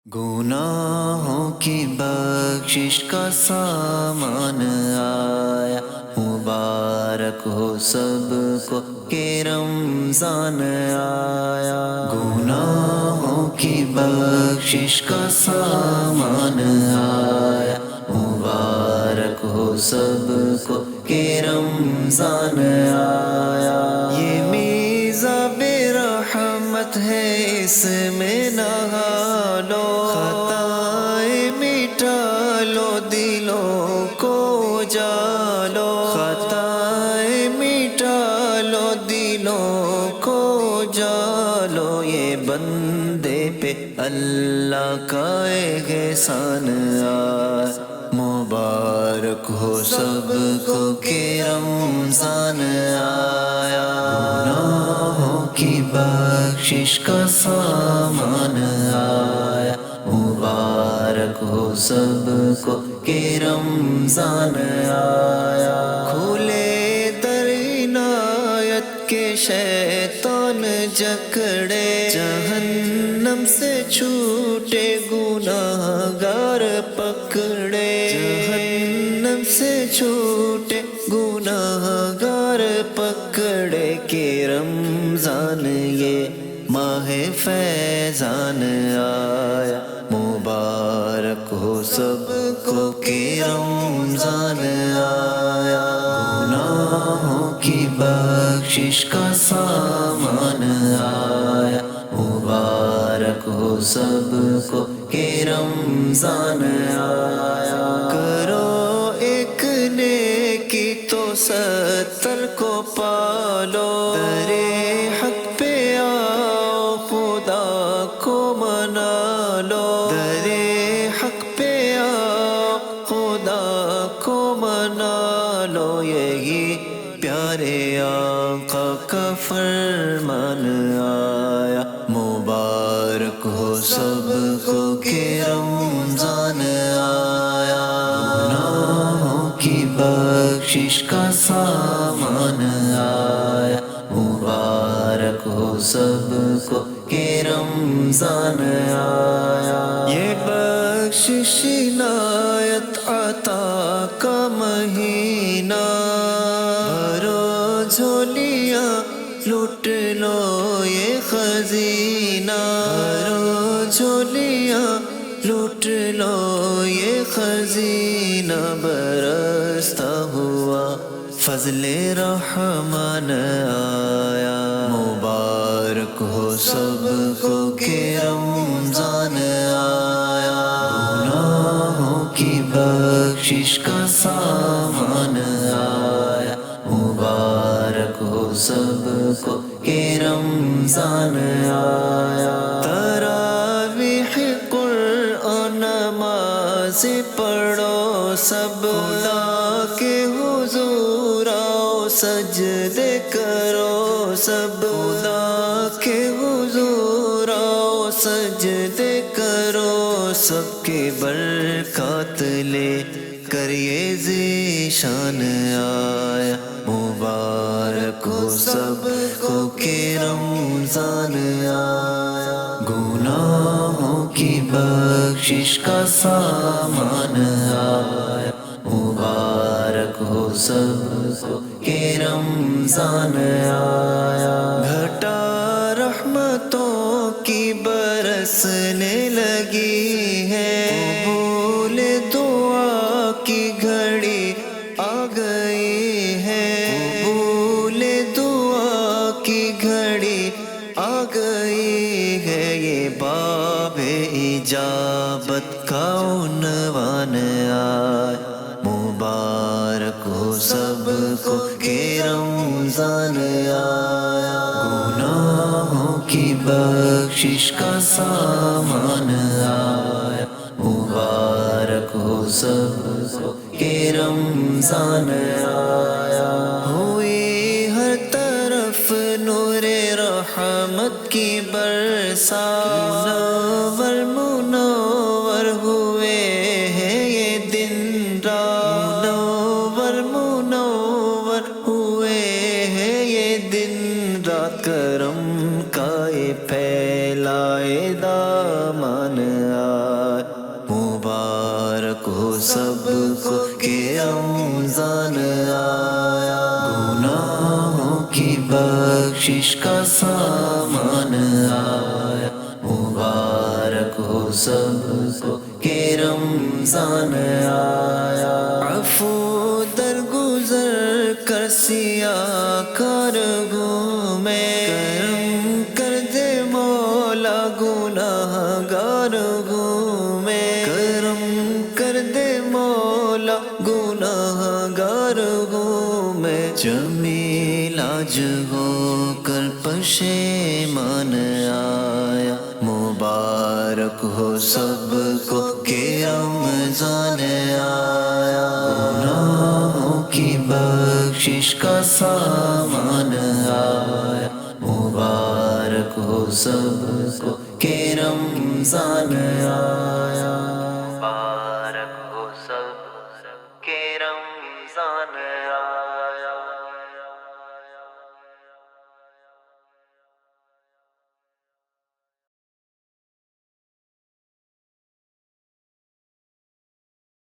گناہوں کی بخشش کا سامان آیا، مبارک ہو سب کو کہ رمضان آیا۔ گناہوں کی بخشش کا سامان آیا، مبارک ہو سب کو کہ رمضان آیا۔ یہ میزاب رحمت ہے، اس میں نہا لو، خطائیں مٹا لو، دلوں کو جالو، خطائیں مٹا لو، دلوں کو جالو۔ یہ بندے پہ اللہ کا احسان آیا، مبارک ہو سب کو کہ رمضان آیا۔ گناہوں کی بخشش کا سامان آیا، مبارک ہو سب کو کہ رمضان آیا۔ کھلے در عنایت کے شیطان جکڑے، جہنم سے چھوٹے گناہگار پکڑے، جہنم سے چھوٹے گناہگار پکڑے۔ کہ رمضان یہ ماہ فیضان آیا، مبارک ہو سب کو کہ رمضان آیا۔ گناہوں کی بخشش کا سامان آیا، مبارک ہو سب کو کہ رمضان آیا۔ کرو ایک نیکی تو 70 کو پالو، در حق پہ آؤ خدا کو منا لو، در حق پہ آؤ خدا کو منا لو۔ یہی پیارے آقا کا فرمان آیا، مبارک ہو سب کو کہ رمضان آیا۔ گناہوں کی بخشش کا سامان آیا، مبارک ہو سب کو کہ رمضان آیا۔ یہ بخشش عنایت عطا کا مہینہ، بھرو جھولیاں لوٹ لو یہ خزینہ، بھرو جھولیاں لوٹ لو یہ خزینہ۔ برستا ہوا فضل رحمان آیا، مبارک ہو سب کو کہ رمضان آیا۔ گناہوں کی بخشش کا سامان آیا، مبارک ہو سب کو کہ رمضان آیا۔ تراویح قرآن نماز پڑھو سب، خدا کے حضور آؤ سجدے کرو سب، خدا کے حضور آؤ سجدے کرو سب۔ کے برکات لے کر یہ ذیشان آیا، مبارک ہو سب کو کہ رمضان آیا۔ گناہوں کی بخشش کا سامان آیا، مبارک ہو سب کو کہ رمضان آیا۔ گھٹا رحمتوں کی برسنے لگی ہے، قبول دعا کی گھڑی آ گئی ہے، قبول دعا کی گھڑی آ گئی ہے۔ یہ باب اجابت کا عنوان آیا، مبارک ہو سب کو کہ رمضان آیا۔ گناہوں کی بخشش کا سامان آیا، مبارک ہو سب کو کہ رمضان آیا۔ ہوئی ہر طرف نور رحمت کی برسات، منور منور ہوئے ہیں یہ دن رات، منور منور ہوئے ہیں یہ دن رات۔ کرم کا پھیلائے دامان رمضان آیا، گناہوں کی بخشش کا سامان آیا، مبارک ہو سب کو کہ رمضان آیا، عفو درگزر کر سیاہ کارگوں میں، کرم کر دے مولا گناہ گار میں، کرم کر دے مولا گناہ گار میں، جمیل آج ہو کر پشیمان آیا، مبارک ہو سب کو کہ رمضان آیا، گناہوں کی بخشش کا سامان آیا، مبارک ہو سب کو کہ رمضان آیا، مبارک ہو سب کہ رمضان